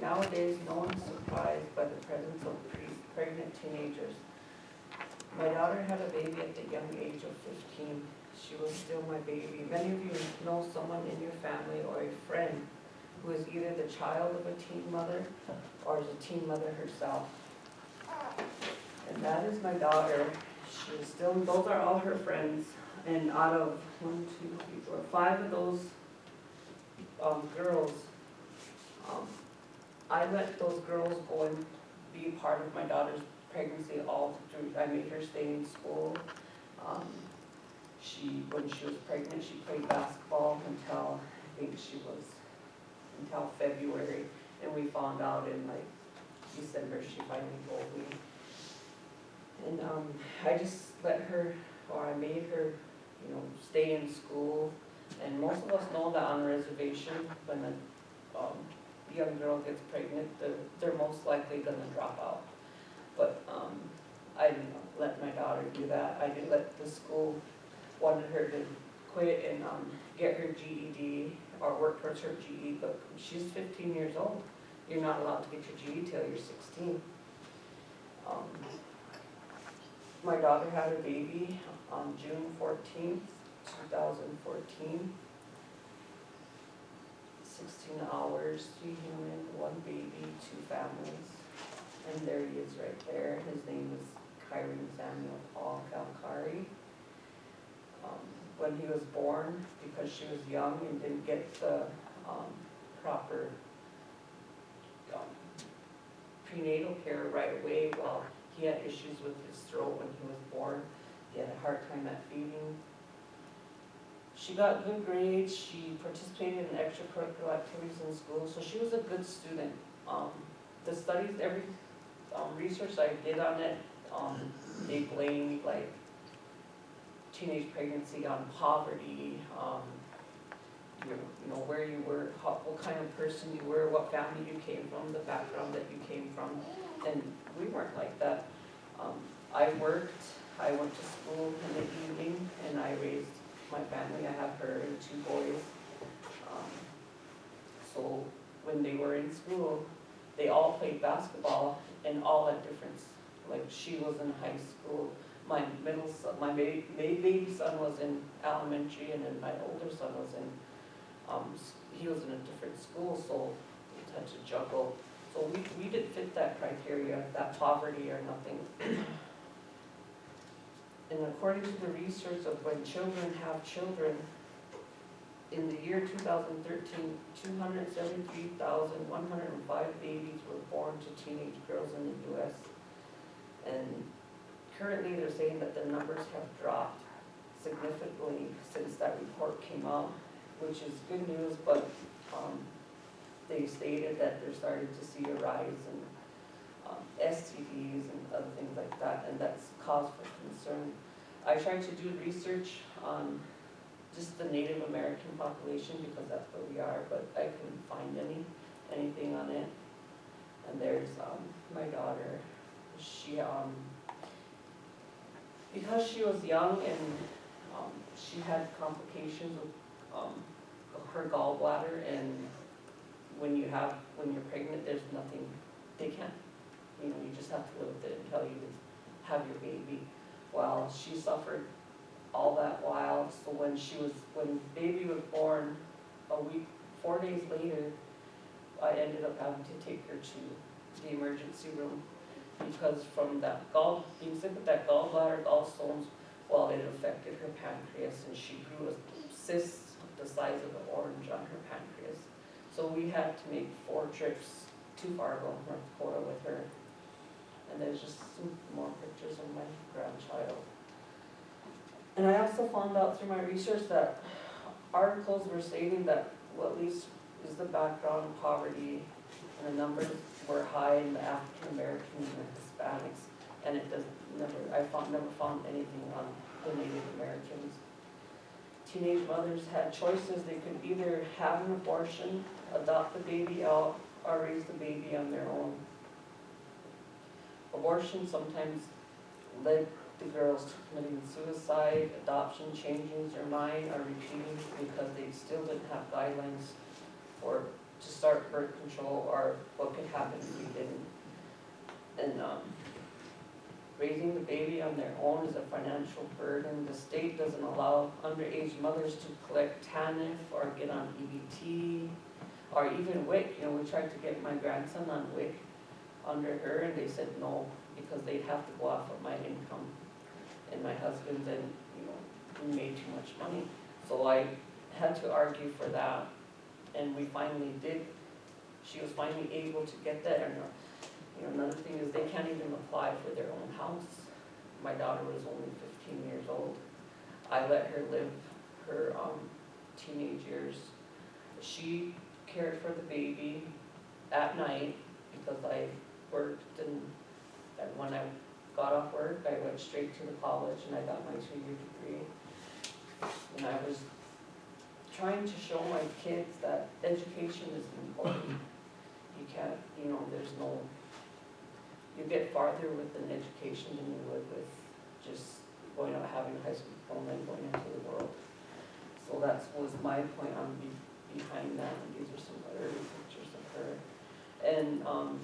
Nowadays, no one's surprised by the presence of pregnant teenagers. My daughter had a baby at the young age of 15. She was still my baby. Many of you know someone in your family or a friend who is either the child of a teen mother or is a teen mother herself. And that is my daughter. She is still, those are all her friends. And out of 5 of those girls, I let those girls go and be part of my daughter's pregnancy all through. I made her stay in school. When she was pregnant, she played basketball until, I think until February. And we found out in like December, she finally told me. And I just let her, or I made her, stay in school. And most of us know that on a reservation, when a young girl gets pregnant, they're most likely going to drop out. But I didn't let my daughter do that. I didn't let the school wanted her to quit and get her GED or work towards her GED, but she's 15 years old. You're not allowed to get your GED till you're 16. My daughter had a baby on June 14th, 2014. 16 hours, 3 human, 1 baby, 2 families. And there he is right there. His name is Kyron Samuel Paul Kalkari. When he was born, because she was young and didn't get the proper prenatal care right away, well, he had issues with his throat when he was born. He had a hard time at feeding. She got good grades. She participated in extracurricular activities in school, so she was a good student. The studies, every research I did on it, they blamed like teenage pregnancy on poverty, where you were, what kind of person you were, what family you came from, the background that you came from, and we weren't like that. I worked, I went to school in the evening, and I raised my family. I have her and 2 boys. So when they were in school, they all played basketball, and all at different, like she was in high school. My middle son, my baby son was in elementary, and then my older son was in, he was in a different school, so we had to juggle. So we didn't fit that criteria, that poverty or nothing. And according to the research of when children have children, in the year 2013, 273,105 babies were born to teenage girls in the U.S. And currently they're saying that the numbers have dropped significantly since that report came out, which is good news, but they stated that they're starting to see a rise in STDs and other things like that, and that's cause for concern. I tried to do research on just the Native American population because that's where we are, but I couldn't find anything on it. And there's my daughter. She because she was young and she had complications with her gallbladder, and when you're pregnant, there's nothing, they can't, you just have to live with it until you have your baby. Well, she suffered all that while, so when baby was born, 4 days later, I ended up having to take her to the emergency room because from that being sick with that gallbladder, gallstones, well, it affected her pancreas, and she grew a cyst the size of an orange on her pancreas. So we had to make 4 trips to Fargo, North Dakota with her. And there's just some more pictures of my grandchild. And I also found out through my research that articles were stating that at least is the background of poverty, and the numbers were high in the African Americans and the Hispanics, and I never found anything on the Native Americans. Teenage mothers had choices. They could either have an abortion, adopt the baby out, or raise the baby on their own. Abortion sometimes led the girls to committing suicide, adoption, changing their mind, or repeating because they still didn't have guidelines for to start birth control or what could happen if we didn't. And raising the baby on their own is a financial burden. The state doesn't allow underage mothers to collect TANF or get on EBT or even WIC. You know, we tried to get my grandson on WIC under her, and they said no, because they'd have to go off of my income and my husband's, and you know, we made too much money. So I had to argue for that, and we finally did. She was finally able to get that. And you know, another thing is they can't even apply for their own house. My daughter was only 15 years old. I let her live her teenage years. She cared for the baby at night because I worked, and when I got off work, I went straight to the college and I got my 2-year degree. And I was trying to show my kids that education is important. You can't, you know, there's no, you get farther with an education than you would with just going out, having a high school diploma and going into the world. So that was my point on behind that, and these are some other pictures of her. And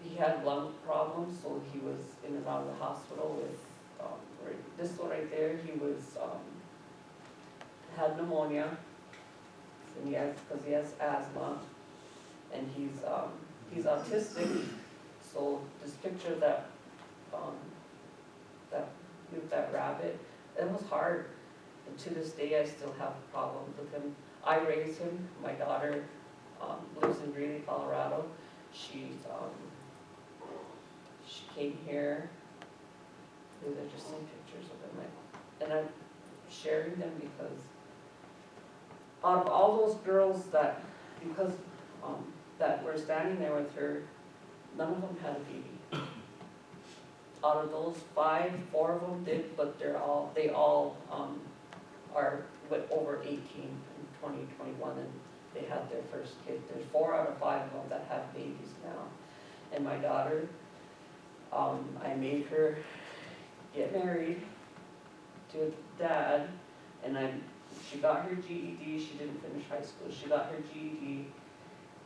he had lung problems, so he was in and out of the hospital with, this one right there, he was, had pneumonia, and because he has asthma, and he's autistic. So this picture that with that rabbit, it was hard, and to this day I still have problems with him. I raised him. My daughter lives in Greeley, Colorado. She came here. These are just some pictures of him, and I'm sharing them because out of all those girls that, because that were standing there with her, none of them had a baby. Out of those 5, 4 of them did, but they all are over 18 in 2021, and they had their first kid. There's 4 out of 5 of them that have babies now. And my daughter, I made her get married to a dad, and she got her GED. She didn't finish high school. She got her GED,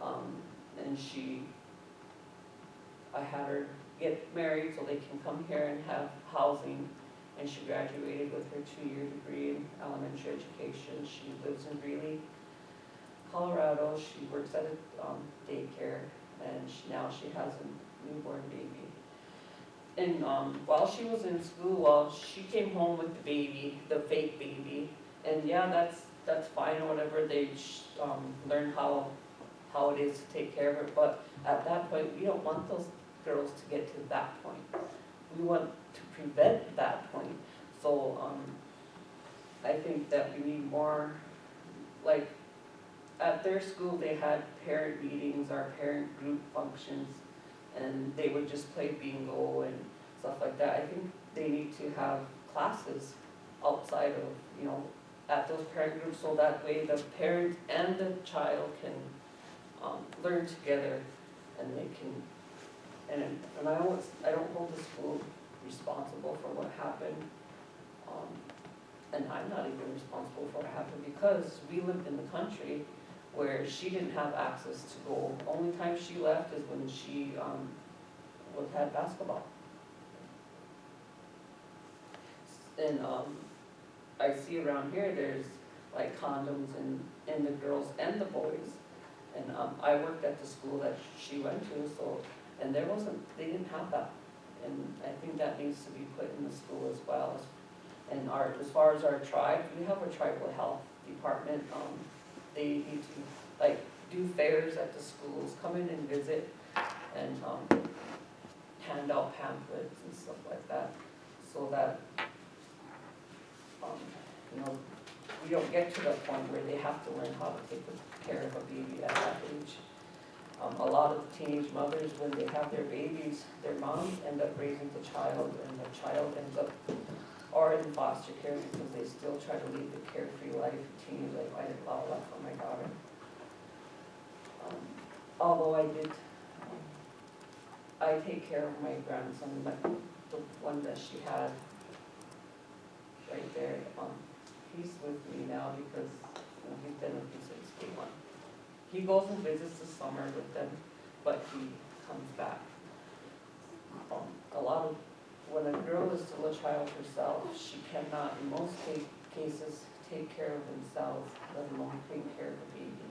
and I had her get married so they can come here and have housing. And she graduated with her 2-year degree in elementary education. She lives in Greeley, Colorado. She works at a daycare, and now she has a newborn baby. And while she was in school, she came home with the baby, the fake baby, and yeah, that's fine or whatever. They learn how it is to take care of her, but at that point, we don't want those girls to get to that point. We want to prevent that point. So I think that we need more, like at their school they had parent meetings or parent group functions, and they would just play bingo and stuff like that. I think they need to have classes outside of, you know, at those parent groups, so that way the parent and the child can learn together, and they can, and I don't hold the school responsible for what happened, and I'm not even responsible for what happened, because we lived in the country where she didn't have access to go. The only time she left is when she had basketball. And I see around here there's like condoms in the girls and the boys. And I worked at the school that she went to, so, and they didn't have that. And I think that needs to be put in the school as well. And as far as our tribe, we have a tribal health department. They need to like do fairs at the schools, come in and visit, and hand out pamphlets and stuff like that, so that you know, we don't get to the point where they have to learn how to take care of a baby at that age. A lot of teenage mothers, when they have their babies, their moms end up raising the child, and the child ends up or in foster care because they still try to lead the carefree life, teenage life. I did a lot of that for my daughter. Although I take care of my grandson, the one that she had right there. He's with me now because he's been with me since day one. He goes and visits this summer with them, but he comes back. A lot of, when a girl is still a child herself, she cannot, in most cases, take care of themselves, let alone take care of the baby.